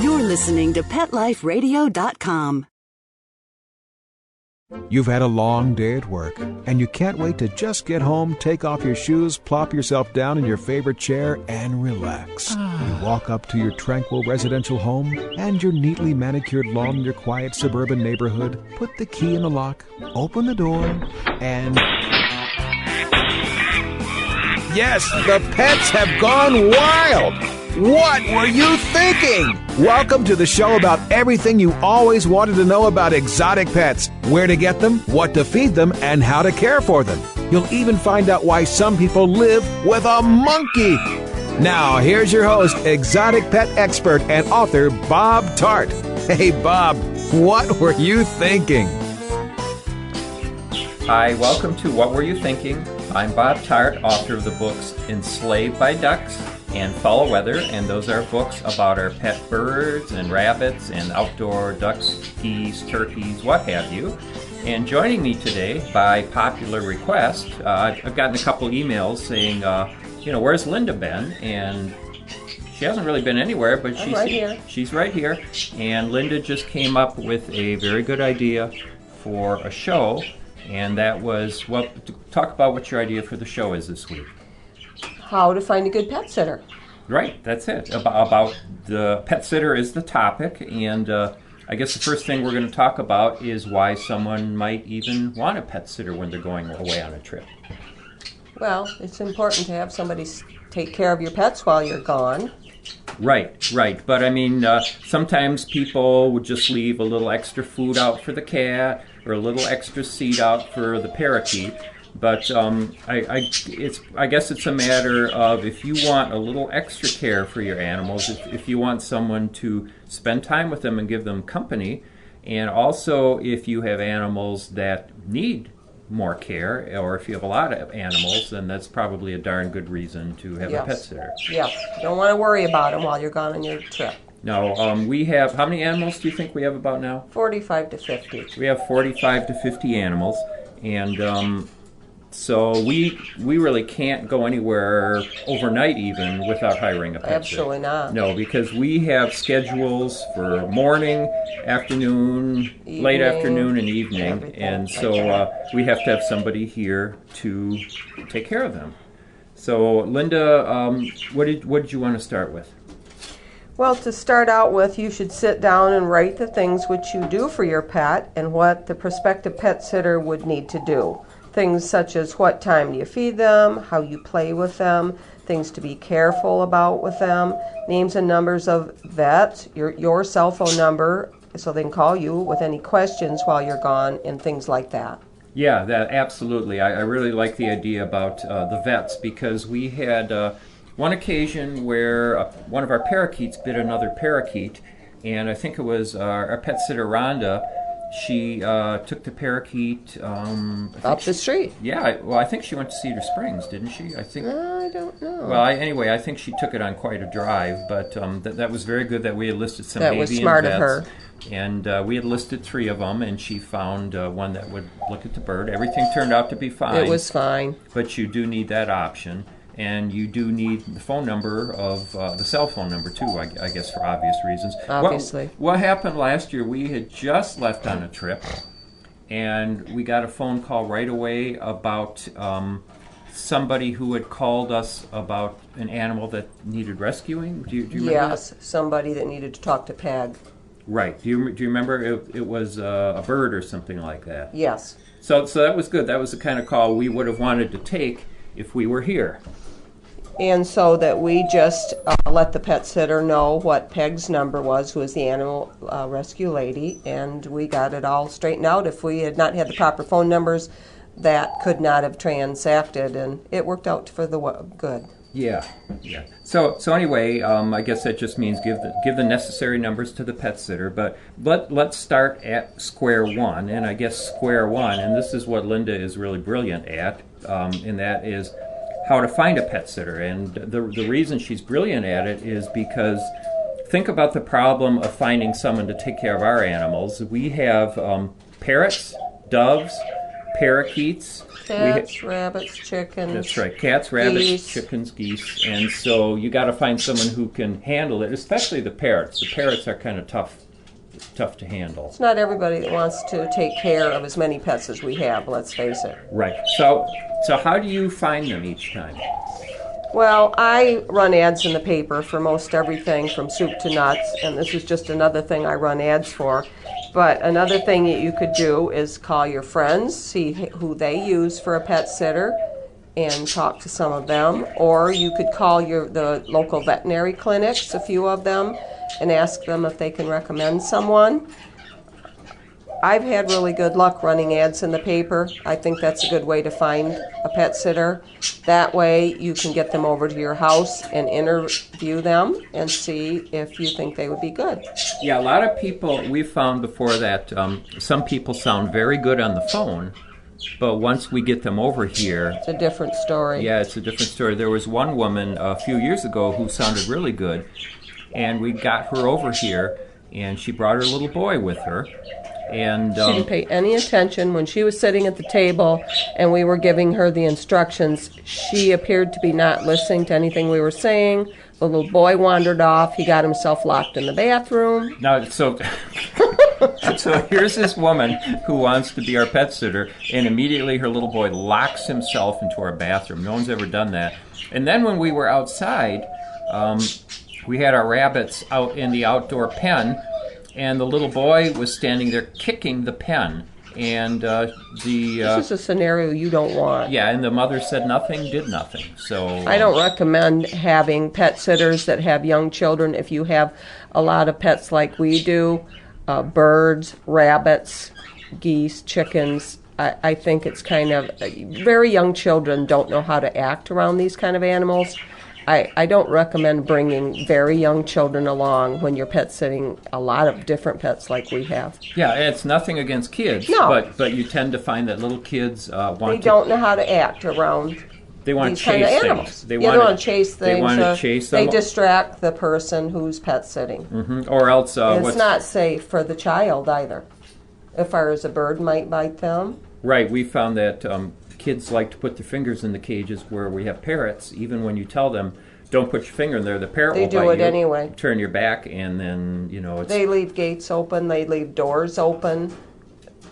You're listening to PetLifeRadio.com. You've had a long day at work, and you can't wait to just get home, take off your shoes, plop yourself down in your favorite chair, and relax. You walk up to your tranquil residential home and your neatly manicured lawn in your quiet suburban neighborhood, put the key in the lock, open the door, and... Yes, the pets have gone wild! What were you thinking? Welcome to the show about everything you always wanted to know about exotic pets. Where to get them, what to feed them, and how to care for them. You'll even find out why some people live with a monkey. Now, here's your host, exotic pet expert and author, Bob Tart. Hey, Bob, what were you thinking? Hi, welcome to What Were You Thinking? I'm Bob Tart, author of the books Enslaved by Ducks and Fall Weather, and those are books about our pet birds and rabbits and outdoor ducks, geese, turkeys, what have you. And joining me today, by popular request, I've gotten a couple emails saying, where's Linda been? And she hasn't really been anywhere, but she's right here. And Linda just came up with a very good idea for a show, and that was, talk about what your idea for the show is this week. How to find a good pet sitter. Right, that's it. About the pet sitter is the topic, and I guess the first thing we're going to talk about is why someone might even want a pet sitter when they're going away on a trip. Well, it's important to have somebody take care of your pets while you're gone. Right. But I mean, sometimes people would just leave a little extra food out for the cat or a little extra seed out for the parakeet. But I guess it's a matter of if you want a little extra care for your animals, if you want someone to spend time with them and give them company, and also if you have animals that need more care, or if you have a lot of animals, then that's probably a darn good reason to have a pet sitter. Yes, you don't want to worry about them while you're gone on your trip. No, we have, how many animals do you think we have about now? 45 to 50. We have 45 to 50 animals, and so we really can't go anywhere overnight even without hiring a pet sitter. Absolutely not. No, because we have schedules for morning, afternoon, evening, late afternoon, and evening, everything. and so we have to have somebody here to take care of them. So, Linda, what did you want to start with? Well, to start out with, you should sit down and write the things which you do for your pet and what the prospective pet sitter would need to do. Things such as what time do you feed them, how you play with them, things to be careful about with them, names and numbers of vets, your cell phone number so they can call you with any questions while you're gone, and things like that. Yeah, that absolutely. I really like the idea about the vets, because we had one occasion where one of our parakeets bit another parakeet, and I think it was our pet sitter Rhonda. She took the parakeet up the street. Yeah, well, I think she went to Cedar Springs, didn't she? I don't know. Well, anyway, I think she took it on quite a drive, but that was very good that we had listed some avian vets. That was smart of her. And we had listed 3 of them, and she found one that would look at the bird. Everything turned out to be fine. It was fine. But you do need that option. And you do need the phone number of the cell phone number too, I guess, for obvious reasons. Obviously. What happened last year? We had just left on a trip, and we got a phone call right away about somebody who had called us about an animal that needed rescuing. Do you remember? Yes, somebody that needed to talk to Peg. Right. Do you remember? It was a bird or something like that. Yes. So that was good. That was the kind of call we would have wanted to take if we were here. And so that we just let the pet sitter know what Peg's number was, who was the animal rescue lady, and we got it all straightened out. If we had not had the proper phone numbers, that could not have transacted, and it worked out for the good. Yeah. So anyway, I guess that just means give the necessary numbers to the pet sitter. But let's start at square one, and I guess square one, and this is what Linda is really brilliant at, and that is how to find a pet sitter. And the reason she's brilliant at it is because think about the problem of finding someone to take care of our animals. We have parrots, doves, parakeets. Cats, rabbits, chickens. That's right. Cats, rabbits, geese. chickens, geese. And so you got to find someone who can handle it, especially the parrots. The parrots are kind of tough to handle. It's not everybody that wants to take care of as many pets as we have, let's face it. Right. So how do you find them each time? Well, I run ads in the paper for most everything from soup to nuts, and this is just another thing I run ads for. But another thing that you could do is call your friends, see who they use for a pet sitter, and talk to some of them. Or you could call the local veterinary clinics, a few of them, and ask them if they can recommend someone. I've had really good luck running ads in the paper. I think that's a good way to find a pet sitter. That way you can get them over to your house and interview them and see if you think they would be good. Yeah, a lot of people, we've found before that some people sound very good on the phone, but once we get them over here... It's a different story. Yeah, it's a different story. There was one woman a few years ago who sounded really good, and we got her over here, and she brought her little boy with her. And she didn't pay any attention when she was sitting at the table and we were giving her the instructions. She appeared to be not listening to anything we were saying. The little boy wandered off. He got himself locked in the bathroom. Now, so here's this woman who wants to be our pet sitter, and immediately her little boy locks himself into our bathroom. No one's ever done that. And then when we were outside, we had our rabbits out in the outdoor pen, and the little boy was standing there kicking the pen. And this is a scenario you don't want. Yeah, and the mother said nothing, did nothing. So I don't recommend having pet sitters that have young children. If you have a lot of pets like we do, birds, rabbits, geese, chickens, I think it's kind of... very young children don't know how to act around these kind of animals. I don't recommend bringing very young children along when you're pet sitting a lot of different pets like we have. Yeah, it's nothing against kids. No. But you tend to find that little kids They don't know how to act around they want these to chase kind of things. animals. They want to chase things. They want to chase them. They distract the person who's pet sitting. Mm-hmm. Or else... it's not safe for the child either. As far as a bird might bite them. Right, we found that kids like to put their fingers in the cages where we have parrots. Even when you tell them, don't put your finger in there, the parrot will bite you. They do it anyway. Turn your back, and then, it's... They leave gates open, they leave doors open,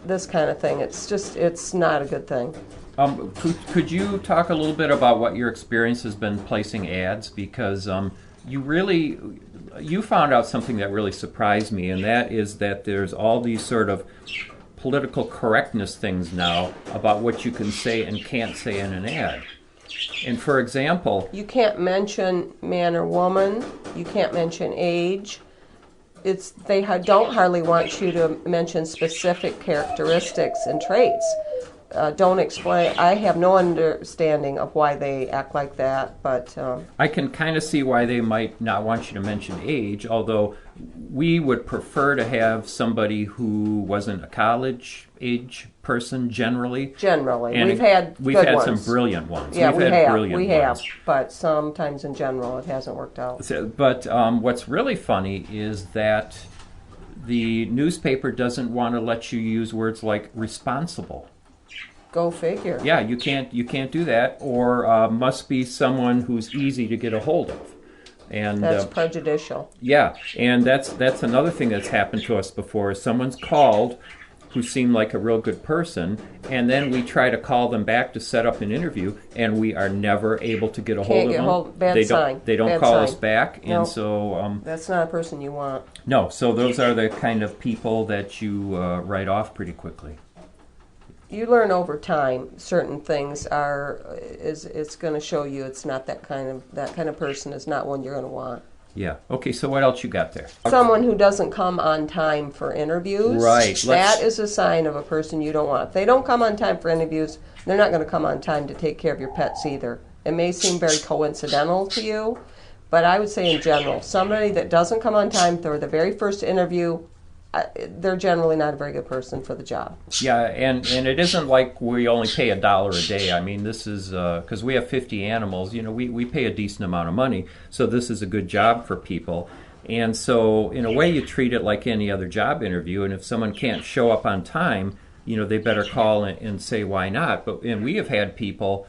this kind of thing. It's not a good thing. Could you talk a little bit about what your experience has been placing ads? Because you found out something that really surprised me, and that is that there's all these sort of political correctness things now about what you can say and can't say in an ad. And for example... You can't mention man or woman. You can't mention age. They don't hardly want you to mention specific characteristics and traits. Don't explain. I have no understanding of why they act like that, but... I can kind of see why they might not want you to mention age, although we would prefer to have somebody who wasn't a college-age person generally. Generally. And we've had some brilliant ones. Yeah, we have. But sometimes in general it hasn't worked out. But what's really funny is that the newspaper doesn't want to let you use words like responsible. Go figure. Yeah, you can't do that, or must be someone who's easy to get a hold of. And that's prejudicial. Yeah, and that's another thing that's happened to us before. Someone's called who seemed like a real good person, and then we try to call them back to set up an interview, and we are never able to get a hold of them. They don't call us back, and nope. So that's not a person you want. No, so those are the kind of people that you write off pretty quickly. You learn over time certain things it's going to show you it's not that kind of person is not one you're going to want. Yeah. Okay, so what else you got there? Someone who doesn't come on time for interviews. Right. That is a sign of a person you don't want. If they don't come on time for interviews, they're not going to come on time to take care of your pets either. It may seem very coincidental to you, but I would say in general, somebody that doesn't come on time for the very first interview, they're generally not a very good person for the job. Yeah, and it isn't like we only pay $1 a day. I mean, this is, because we have 50 animals, we pay a decent amount of money, so this is a good job for people. And so, in a way, you treat it like any other job interview, and if someone can't show up on time, they better call and say why not. And we have had people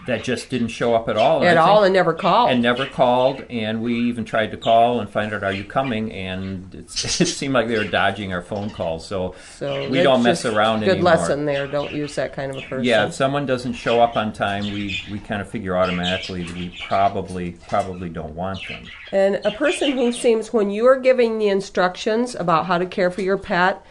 that just didn't show up at all. And never called. And never called, and we even tried to call and find out, are you coming? And it seemed like they were dodging our phone calls. So we don't mess around anymore. Good lesson there. Don't use that kind of a person. Yeah, if someone doesn't show up on time, we kind of figure automatically that we probably don't want them. And a person who seems, when you are giving the instructions about how to care for your pet,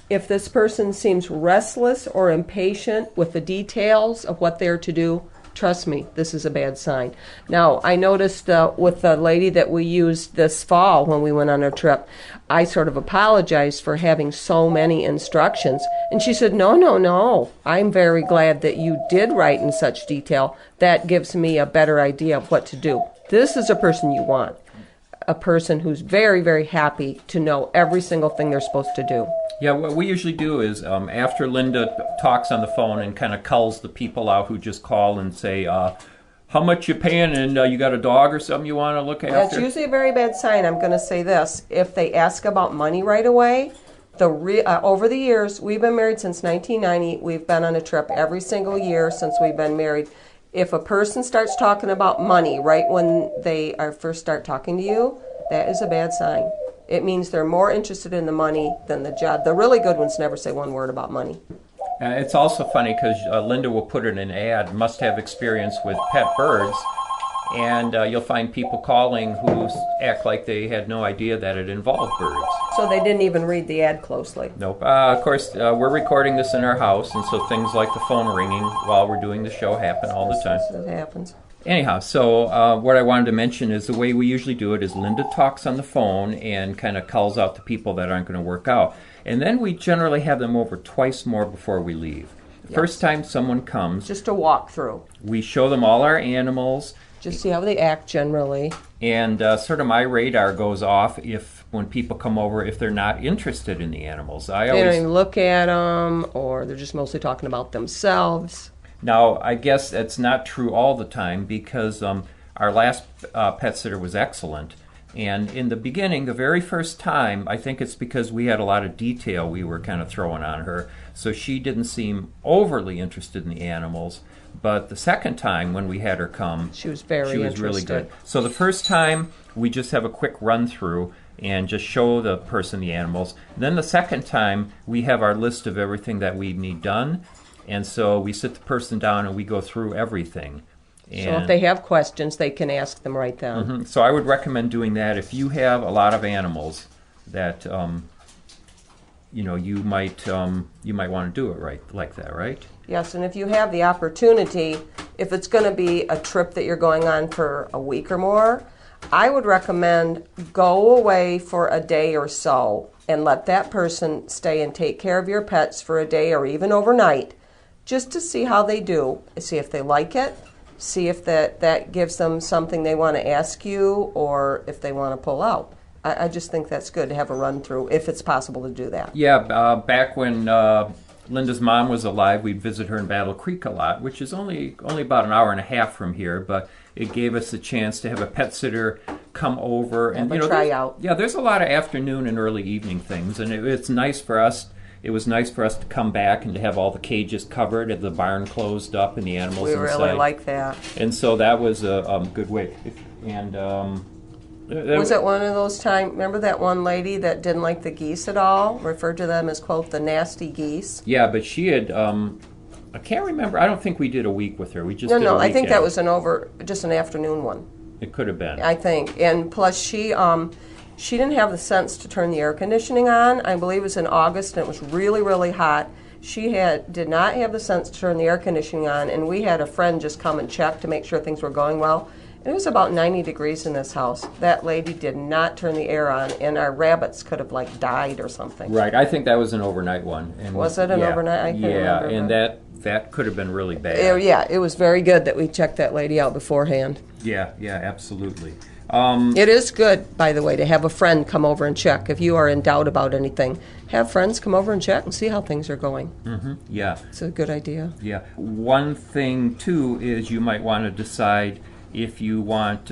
if this person seems restless or impatient with the details of what they're to do, trust me, this is a bad sign. Now, I noticed with the lady that we used this fall when we went on our trip, I sort of apologized for having so many instructions. And she said, no, I'm very glad that you did write in such detail. That gives me a better idea of what to do. This is a person you want. A person who's very, very happy to know every single thing they're supposed to do. Yeah, what we usually do is after Linda talks on the phone and kind of culls the people out who just call and say, how much you paying, and you got a dog or something you want to look after? That's usually a very bad sign. I'm going to say this. If they ask about money right away, over the years, we've been married since 1990. We've been on a trip every single year since we've been married. If a person starts talking about money right when they first start talking to you, that is a bad sign. It means they're more interested in the money than the job. The really good ones never say one word about money. It's also funny because Linda will put in an ad, must have experience with pet birds, and you'll find people calling who act like they had no idea that it involved birds. So they didn't even read the ad closely. Nope. Of course, we're recording this in our house, and so things like the phone ringing while we're doing the show happen all the time. It happens. Anyhow, so what I wanted to mention is the way we usually do it is Linda talks on the phone and kind of calls out the people that aren't going to work out. And then we generally have them over twice more before we leave. Yes. First time someone comes, just a walkthrough. We show them all our animals. Just see how they act generally. And sort of my radar goes off when people come over if they're not interested in the animals. They don't even look at them, or they're just mostly talking about themselves. Now, I guess that's not true all the time because our last pet sitter was excellent. And in the beginning, the very first time, I think it's because we had a lot of detail we were kind of throwing on her. So she didn't seem overly interested in the animals. But the second time when we had her come, she was really good. So the first time, we just have a quick run through and just show the person the animals. Then the second time, we have our list of everything that we need done. And so we sit the person down and we go through everything. And so if they have questions, they can ask them right then. Mm-hmm. So I would recommend doing that if you have a lot of animals that you might want to do it right like that, right? Yes, and if you have the opportunity, if it's going to be a trip that you're going on for a week or more, I would recommend go away for a day or so and let that person stay and take care of your pets for a day or even overnight, just to see how they do, see if they like it, see if that gives them something they want to ask you or if they want to pull out. I just think that's good to have a run-through, if it's possible to do that. Yeah, back when Linda's mom was alive, we'd visit her in Battle Creek a lot, which is only about an hour and a half from here, but it gave us a chance to have a pet sitter come over. And try out. Yeah, there's a lot of afternoon and early evening things, and it's nice for us. It was nice for us to come back and to have all the cages covered and the barn closed up and the animals inside. We really like that. And so that was a good way. And was it one of those times, remember that one lady that didn't like the geese at all, referred to them as, quote, the nasty geese? Yeah, but she had, I can't remember, I don't think we did a week with her. We just did a weekend. I think that was just an afternoon one. It could have been. I think. And plus she didn't have the sense to turn the air conditioning on. I believe it was in August and it was really, really hot. She did not have the sense to turn the air conditioning on, and we had a friend just come and check to make sure things were going well. It was about 90 degrees in this house. That lady did not turn the air on, and our rabbits could have died or something. Right. I think that was an overnight one. And was it an overnight? I can't remember. And that could have been really bad. It was very good that we checked that lady out beforehand. Yeah, absolutely. It is good, by the way, to have a friend come over and check. If you are in doubt about anything, have friends come over and check and see how things are going. Mm-hmm. Yeah. It's a good idea. Yeah. One thing, too, is you might want to decide if you want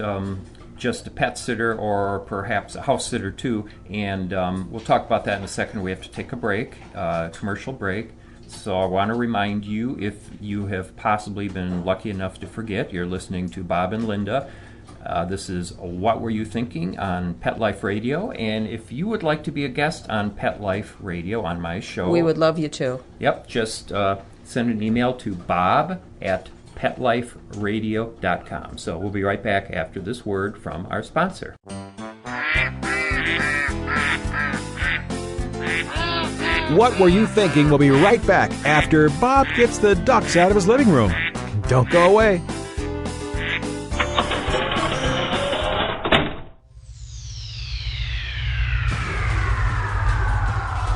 just a pet sitter or perhaps a house sitter, too. And we'll talk about that in a second. We have to take a break, commercial break. So I want to remind you, if you have possibly been lucky enough to forget, you're listening to Bob and Linda. This is What Were You Thinking on Pet Life Radio, and if you would like to be a guest on Pet Life Radio on my show... We would love you to. Yep, just send an email to bob@petliferadio.com. So we'll be right back after this word from our sponsor. What Were You Thinking? We'll be right back after Bob gets the ducks out of his living room. Don't go away.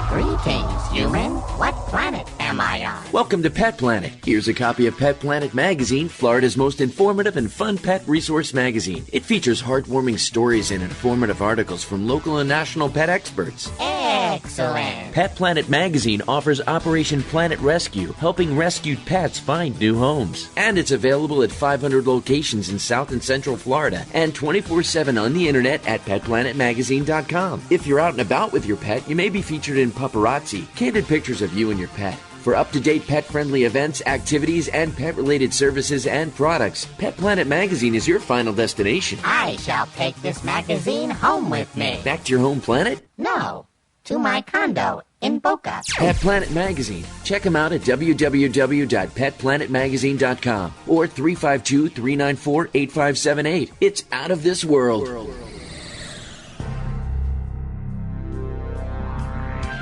Greetings, human. What planet am I on? Welcome to Pet Planet. Here's a copy of Pet Planet Magazine, Florida's most informative and fun pet resource magazine. It features heartwarming stories and informative articles from local and national pet experts. Excellent. Pet Planet Magazine offers Operation Planet Rescue, helping rescued pets find new homes. And it's available at 500 locations in South and Central Florida and 24/7 on the internet at petplanetmagazine.com. If you're out and about with your pet, you may be featured in paparazzi, candid pictures of you and your pet. For up-to-date pet-friendly events, activities, and pet-related services and products, Pet Planet Magazine is your final destination. I shall take this magazine home with me. Back to your home planet? No, to my condo in Boca. Pet Planet Magazine. Check them out at www.petplanetmagazine.com or 352-394-8578. It's out of this world.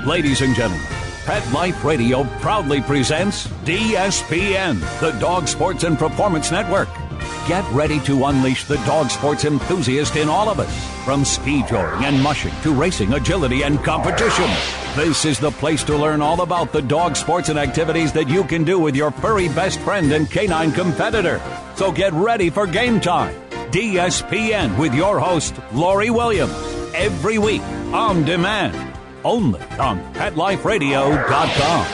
Ladies and gentlemen, Pet Life Radio proudly presents DSPN, the Dog Sports and Performance Network. Get ready to unleash the dog sports enthusiast in all of us, from ski joring and mushing to racing, agility, and competition. This is the place to learn all about the dog sports and activities that you can do with your furry best friend and canine competitor. So get ready for game time. DSPN with your host, Lori Williams, every week on demand. Only on PetLifeRadio.com.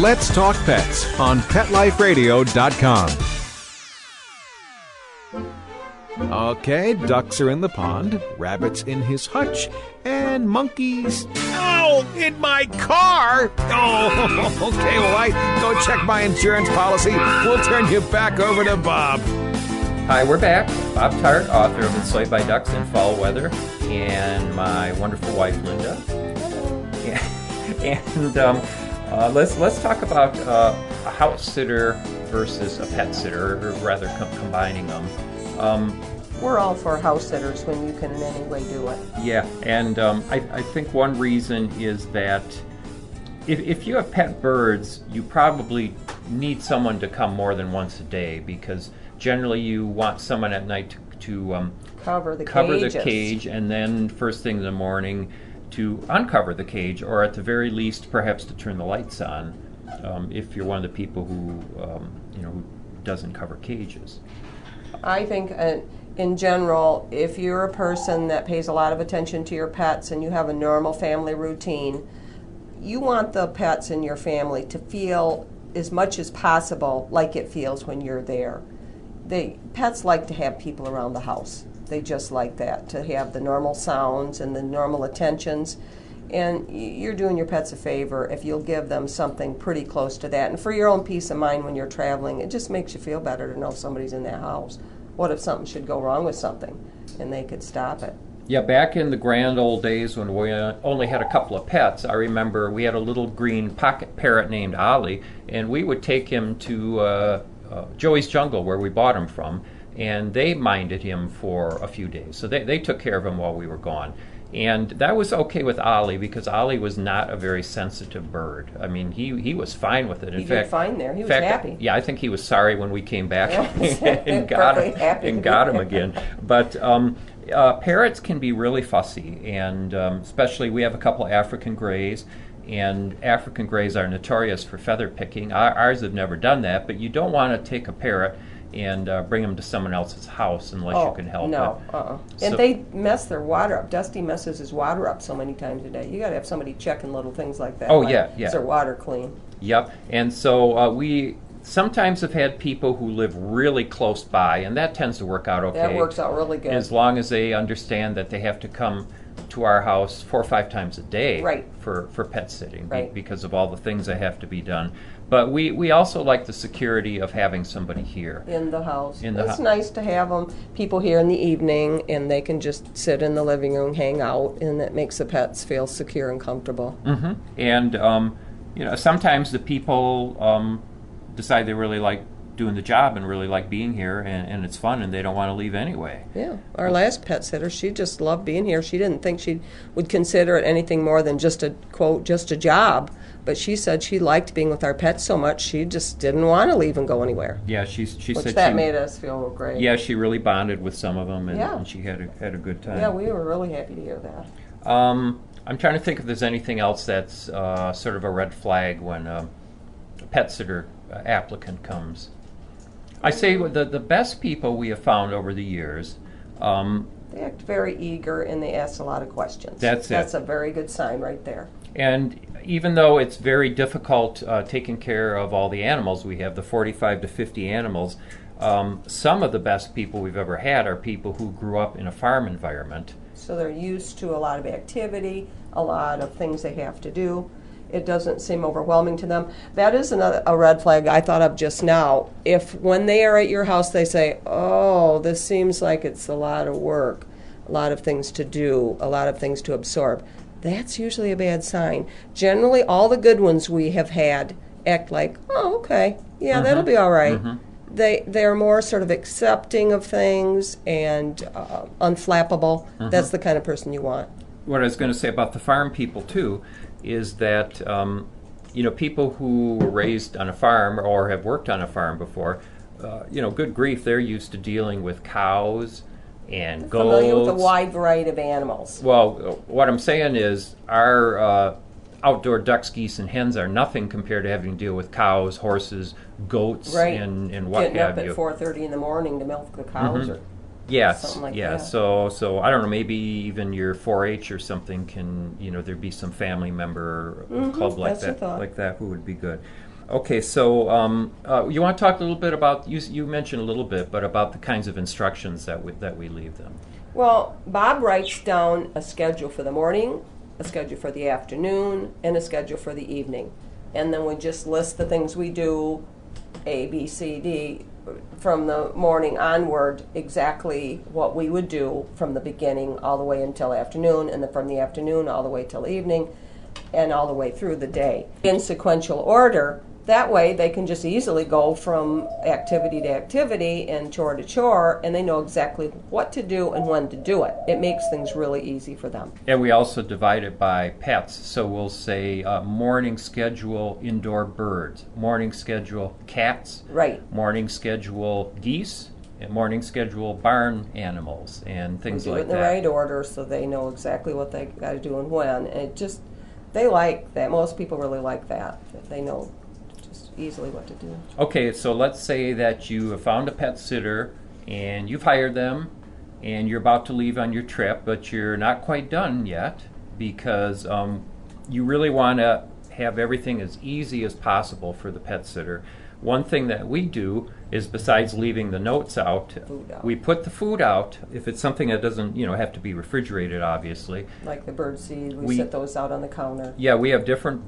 Let's Talk Pets on PetLifeRadio.com. Okay, ducks are in the pond, rabbits in his hutch, and monkeys... Oh, in my car! Oh, okay, well, I go check my insurance policy. We'll turn you back over to Bob. Hi, we're back. Bob Tart, author of Enslaved by Ducks in Fall Weather, and my wonderful wife, Linda. And let's talk about a house sitter versus a pet sitter, or rather combining them. We're all for house sitters when you can in any way do it. Yeah, and I think one reason is that if you have pet birds, you probably need someone to come more than once a day, because generally you want someone at night to cover the cage, and then first thing in the morning to uncover the cage, or at the very least perhaps to turn the lights on, if you're one of the people who who doesn't cover cages. I think in general, if you're a person that pays a lot of attention to your pets and you have a normal family routine, you want the pets in your family to feel as much as possible like it feels when you're there. Pets like to have people around the house. They just like that, to have the normal sounds and the normal attentions. And you're doing your pets a favor if you'll give them something pretty close to that. And for your own peace of mind when you're traveling, it just makes you feel better to know somebody's in that house. What if something should go wrong with something and they could stop it? Yeah, back in the grand old days when we only had a couple of pets, I remember we had a little green pocket parrot named Ollie, and we would take him to Joey's Jungle, where we bought him from, and they minded him for a few days. So they took care of him while we were gone. And that was okay with Ollie, because Ollie was not a very sensitive bird. I mean, he was fine with it. He did fine there. He was happy. Yeah, I think he was sorry when we came back and got him again. But parrots can be really fussy, and especially we have a couple of African grays, and African grays are notorious for feather picking. Ours have never done that, but you don't want to take a parrot and bring them to someone else's house unless you can help it. And they mess their water up. Dusty messes his water up so many times a day. You got to have somebody checking little things like that. Oh, yeah. Is their water clean? Yep. And so Sometimes I've had people who live really close by, and that tends to work out okay. That works out really good. As long as they understand that they have to come to our house 4 or 5 times a day for pet sitting because of all the things that have to be done. But we also like the security of having somebody here. In the house. It's nice to have people here in the evening, and they can just sit in the living room, hang out, and it makes the pets feel secure and comfortable. Mm-hmm. And, sometimes the people decide they really like doing the job and really like being here, and it's fun, and they don't want to leave anyway. Yeah. Our last pet sitter, she just loved being here. She didn't think she would consider it anything more than just a, quote, just a job. But she said she liked being with our pets so much, she just didn't want to leave and go anywhere. Yeah, she said that made us feel great. Yeah, she really bonded with some of them, and she had a good time. Yeah, we were really happy to hear that. I'm trying to think if there's anything else that's sort of a red flag when a pet sitter applicant comes. I say the best people we have found over the years. They act very eager and they ask a lot of questions. That's a very good sign right there. And even though it's very difficult taking care of all the animals we have, the 45 to 50 animals, some of the best people we've ever had are people who grew up in a farm environment. So they're used to a lot of activity, a lot of things they have to do. It doesn't seem overwhelming to them. That is a red flag I thought of just now. If when they are at your house they say, oh, this seems like it's a lot of work, a lot of things to do, a lot of things to absorb, that's usually a bad sign. Generally, all the good ones we have had act like, oh, okay, yeah, that'll be all right. Mm-hmm. They're more sort of accepting of things and unflappable. Mm-hmm. That's the kind of person you want. What I was going to say about the farm people, too, is that, people who were raised on a farm or have worked on a farm before, good grief, they're used to dealing with cows and goats. Familiar with a wide variety of animals. Well, what I'm saying is our outdoor ducks, geese, and hens are nothing compared to having to deal with cows, horses, goats, and what Getting have up you. at 4:30 in the morning to milk the cows or something like that. So I don't know, maybe even your 4-H or something can, there'd be some family member club like that who would be good. Okay, so you want to talk a little bit about, you mentioned a little bit, but about the kinds of instructions that we leave them. Well, Bob writes down a schedule for the morning, a schedule for the afternoon, and a schedule for the evening. And then we just list the things we do, A, B, C, D, from the morning onward, exactly what we would do from the beginning all the way until afternoon, and then from the afternoon all the way till evening, and all the way through the day. In sequential order, that way they can just easily go from activity to activity and chore to chore, and they know exactly what to do and when to do it. It makes things really easy for them. And we also divide it by pets, so we'll say morning schedule indoor birds, morning schedule cats, morning schedule geese, and morning schedule barn animals, and things like that. We do it in the right order so they know exactly what they got to do and when. And they like that. Most people really like that they know easily what to do. Okay, so let's say that you have found a pet sitter and you've hired them and you're about to leave on your trip, but you're not quite done yet because you really want to have everything as easy as possible for the pet sitter. One thing that we do is, besides leaving the notes out, we put the food out. If it's something that doesn't, have to be refrigerated, obviously. Like the bird seed, we set those out on the counter. Yeah, we have different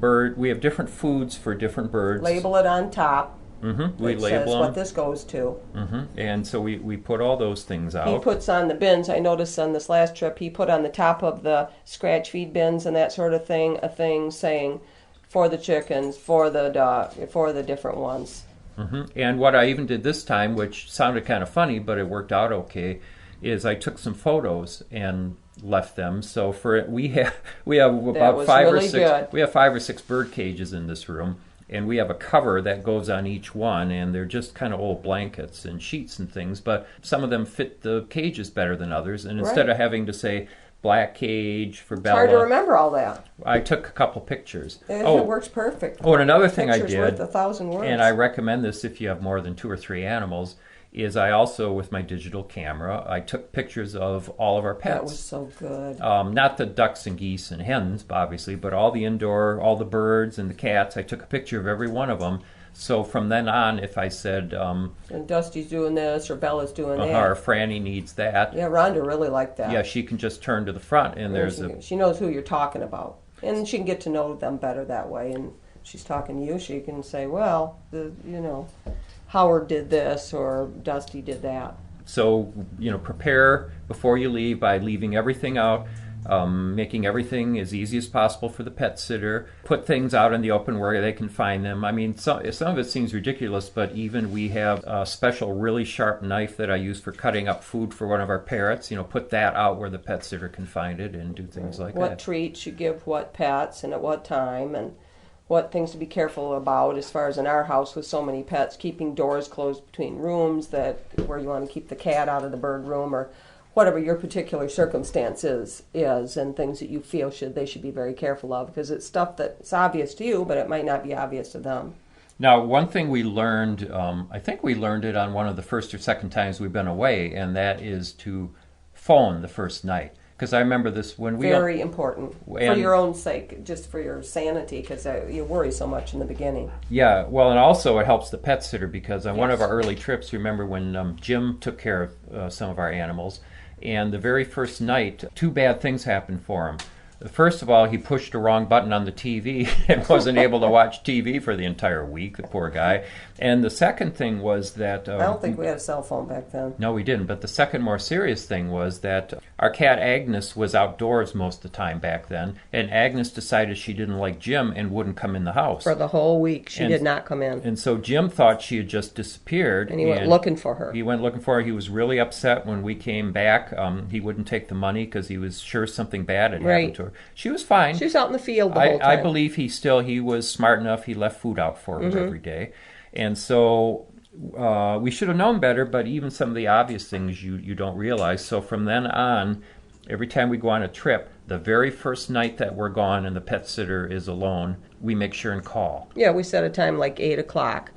foods for different birds. Label it on top. Mm-hmm. We label says them. what this goes to. Mm-hmm. And so we put all those things out. He puts on the bins. I noticed on this last trip, he put on the top of the scratch feed bins and that sort of thing, a thing saying for the chickens, for the dog, for the different ones. Mm-hmm. And what I even did this time, which sounded kind of funny, but it worked out okay, is I took some photos and left them. So we have about 5 or 6. Good. We have 5 or 6 bird cages in this room, and we have a cover that goes on each one, and they're just kind of old blankets and sheets and things. But some of them fit the cages better than others, and instead of having to say black cage for Bella. It's hard to remember all that. I took a couple pictures. It works perfect. Oh, and another thing I did, worth 1,000 words. And I recommend this if you have more than 2 or 3 animals, is I also, with my digital camera, I took pictures of all of our pets. That was so good. Not the ducks and geese and hens, obviously, but all the indoor, all the birds and the cats. I took a picture of every one of them So from then on, if I said, and Dusty's doing this or Bella's doing that, or Franny needs that, yeah, Rhonda really liked that. yeah, she can just turn to the front and she knows who you're talking about, and she can get to know them better that way. And she's talking to you, she can say, well, Howard did this or Dusty did that. So, prepare before you leave by leaving everything out, making everything as easy as possible for the pet sitter. Put things out in the open where they can find them. I mean, some of it seems ridiculous, but even we have a special really sharp knife that I use for cutting up food for one of our parrots. Put that out where the pet sitter can find it and do things like that. What treats you give what pets and at what time, and what things to be careful about as far as in our house with so many pets, keeping doors closed between rooms where you want to keep the cat out of the bird room or whatever your particular circumstance is and things that you feel they should be very careful of, because it's stuff that's obvious to you, but it might not be obvious to them. Now, one thing we learned, I think we learned it on one of the first or second times we've been away, and that is to phone the first night. Because I remember this when we... Very important. For your own sake, just for your sanity, because you worry so much in the beginning. Yeah, well, and also it helps the pet sitter, because on one of our early trips, remember when Jim took care of some of our animals, and the very first night, 2 bad things happened for him. First of all, he pushed the wrong button on the TV and wasn't able to watch TV for the entire week, the poor guy. And the second thing was that... I don't think we had a cell phone back then. No, we didn't. But the second more serious thing was that our cat Agnes was outdoors most of the time back then, and Agnes decided she didn't like Jim and wouldn't come in the house. For the whole week, she did not come in. And so Jim thought she had just disappeared. And he went looking for her. He went looking for her. He was really upset when we came back. He wouldn't take the money because he was sure something bad had happened to her. She was fine. She was out in the field the whole time. I believe he was smart enough. He left food out for her every day. And so we should have known better, but even some of the obvious things you don't realize. So from then on, every time we go on a trip, the very first night that we're gone and the pet sitter is alone, we make sure and call. Yeah, we set a time like 8 o'clock.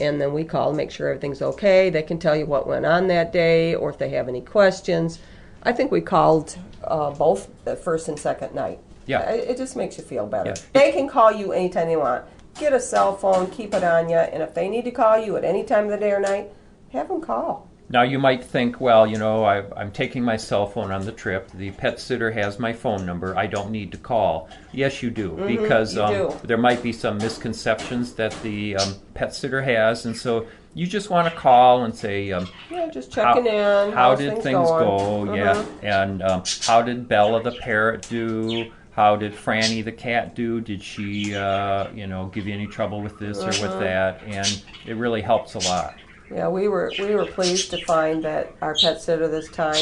And then we call to make sure everything's okay. They can tell you what went on that day or if they have any questions. I think we called both the first and second night. Yeah. It just makes you feel better. Yeah. They can call you anytime they want. Get a cell phone, keep it on you, and if they need to call you at any time of the day or night, have them call. Now you might think, well, I'm taking my cell phone on the trip. The pet sitter has my phone number. I don't need to call. Yes, you do, because there might be some misconceptions that the pet sitter has, and so you just want to call and say, just checking in. How did things go? Yeah, and how did Bella the parrot do? How did Franny the cat do? Did she, give you any trouble with this or with that? And it really helps a lot. Yeah, we were pleased to find that our pet sitter this time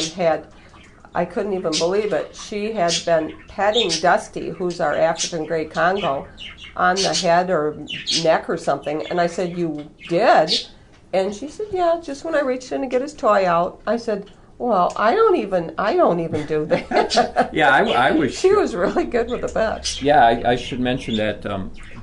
I couldn't even believe it, she had been petting Dusty, who's our African Grey Congo, on the head or neck or something. And I said, "You did?" And she said, "Yeah, just when I reached in to get his toy out." I said, "Well, I don't even do that." Yeah, I was. She was really good with the pets. Yeah, I should mention that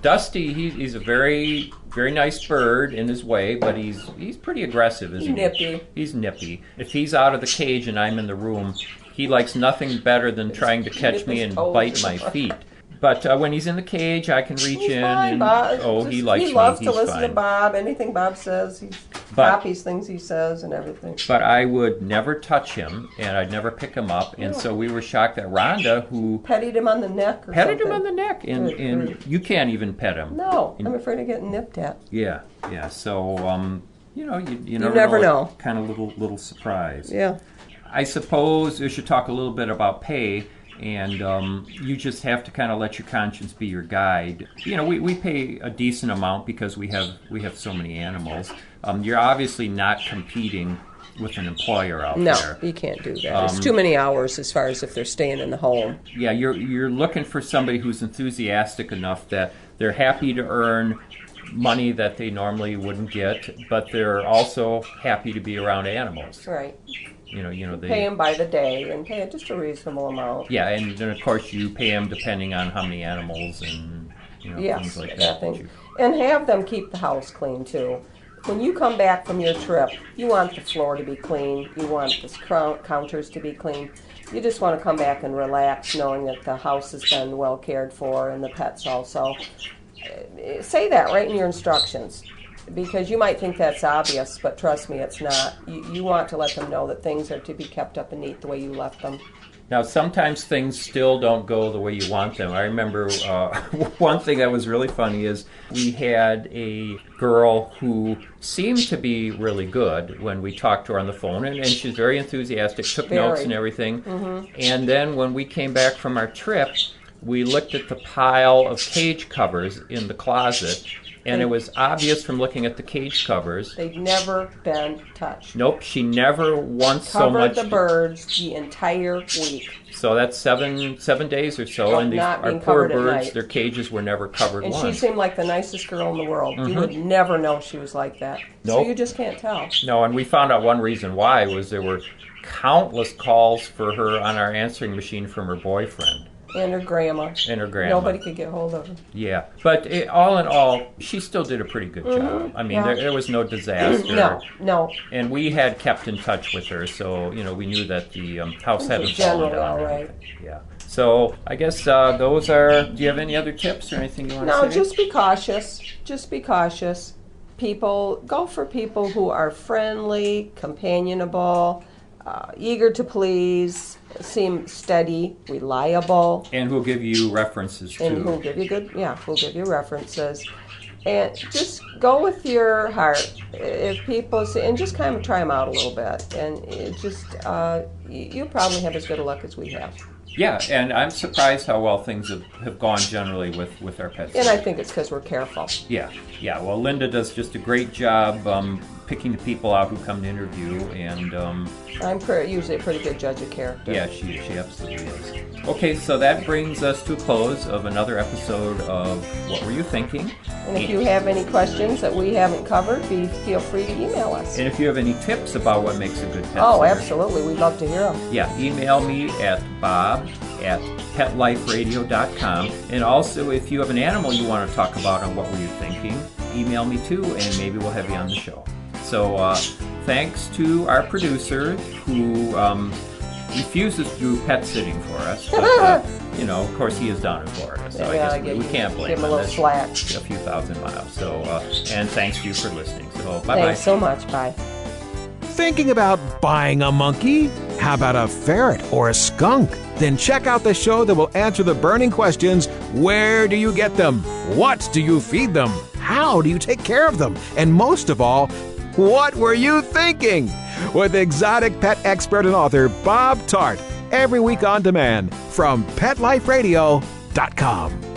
Dusty, he's a very, very nice bird in his way, but he's pretty aggressive, isn't he? Nippy. He's nippy. If he's out of the cage and I'm in the room, he likes nothing better than trying to catch me and bite my feet. But when he's in the cage, I can reach in. Fine, and Bob. he likes me. He loves to He's listen fine. to Bob. Anything Bob says, he copies things he says and everything. But I would never touch him, and I'd never pick him up. And so we were shocked that Rhonda, who petted him on the neck or petted something. him on the neck, and you can't even pet him. No, I'm afraid of getting nipped at. Yeah. So you never know. Kind of little surprise. Yeah. I suppose we should talk a little bit about pay. And you just have to kind of let your conscience be your guide. We pay a decent amount because we have so many animals. You're obviously not competing with an employer out there. No, you can't do that. It's too many hours as far as if they're staying in the home. Yeah, you're looking for somebody who's enthusiastic enough that they're happy to earn money that they normally wouldn't get, but they're also happy to be around animals. Right. They pay them by the day and pay just a reasonable amount. Yeah, and then of course you pay them depending on how many animals and things like that. And have them keep the house clean too. When you come back from your trip, you want the floor to be clean. You want the counters to be clean. You just want to come back and relax, knowing that the house has been well cared for and the pets also. say that right in your instructions, because you might think that's obvious, but trust me, it's not. You want to let them know that things are to be kept up and neat the way you left them. Now, sometimes things still don't go the way you want them. I remember one thing that was really funny is we had a girl who seemed to be really good when we talked to her on the phone, and she's very enthusiastic, took notes and everything. Mm-hmm. And then when we came back from our trip, we looked at the pile of cage covers in the closet, and it was obvious from looking at the cage covers. They'd never been touched. Nope, she never once so much... Covered the birds the entire week. So that's seven days or so, and our poor birds, their cages were never covered once. And she seemed like the nicest girl in the world. Mm-hmm. You would never know she was like that. Nope. So you just can't tell. No, and we found out one reason why was there were countless calls for her on our answering machine from her boyfriend. And her grandma. Nobody could get hold of her. Yeah. But all in all, she still did a pretty good job. I mean, there was no disaster. No. And we had kept in touch with her, so, we knew that the house hadn't fallen down. All right. Yeah. So I guess those are... Do you have any other tips or anything you want to say? No, just be cautious. Just be cautious. Go for people who are friendly, companionable, eager to please, seem steady, reliable. And who'll give you references, too. And who'll give you references. And just go with your heart. If people say, and just kind of try them out a little bit. And it just, you probably have as good a luck as we have. Yeah, and I'm surprised how well things have gone generally with our pets. And I think it's because we're careful. Yeah. Well, Linda does just a great job picking the people out who come to interview, and I'm usually a pretty good judge of character. Yeah, she absolutely is. Okay, so that brings us to a close of another episode of What Were You Thinking? And if you have any questions that we haven't covered, feel free to email us. And if you have any tips about what makes a good pet sitter, absolutely, we'd love to hear them. Yeah, email me at bob@petliferadio.com. And also, if you have an animal you want to talk about on What Were You Thinking, email me too, and maybe we'll have you on the show. So thanks to our producer who refuses to do pet sitting for us. But, of course, he has done it for us. So I guess we can't blame him. Give him a little slack. A few thousand miles. So, and thanks to you for listening. So bye-bye. Thanks so much. Bye. Thinking about buying a monkey? How about a ferret or a skunk? Then check out the show that will answer the burning questions. Where do you get them? What do you feed them? How do you take care of them? And most of all, what were you thinking? With exotic pet expert and author Bob Tart. Every week on demand from PetLifeRadio.com.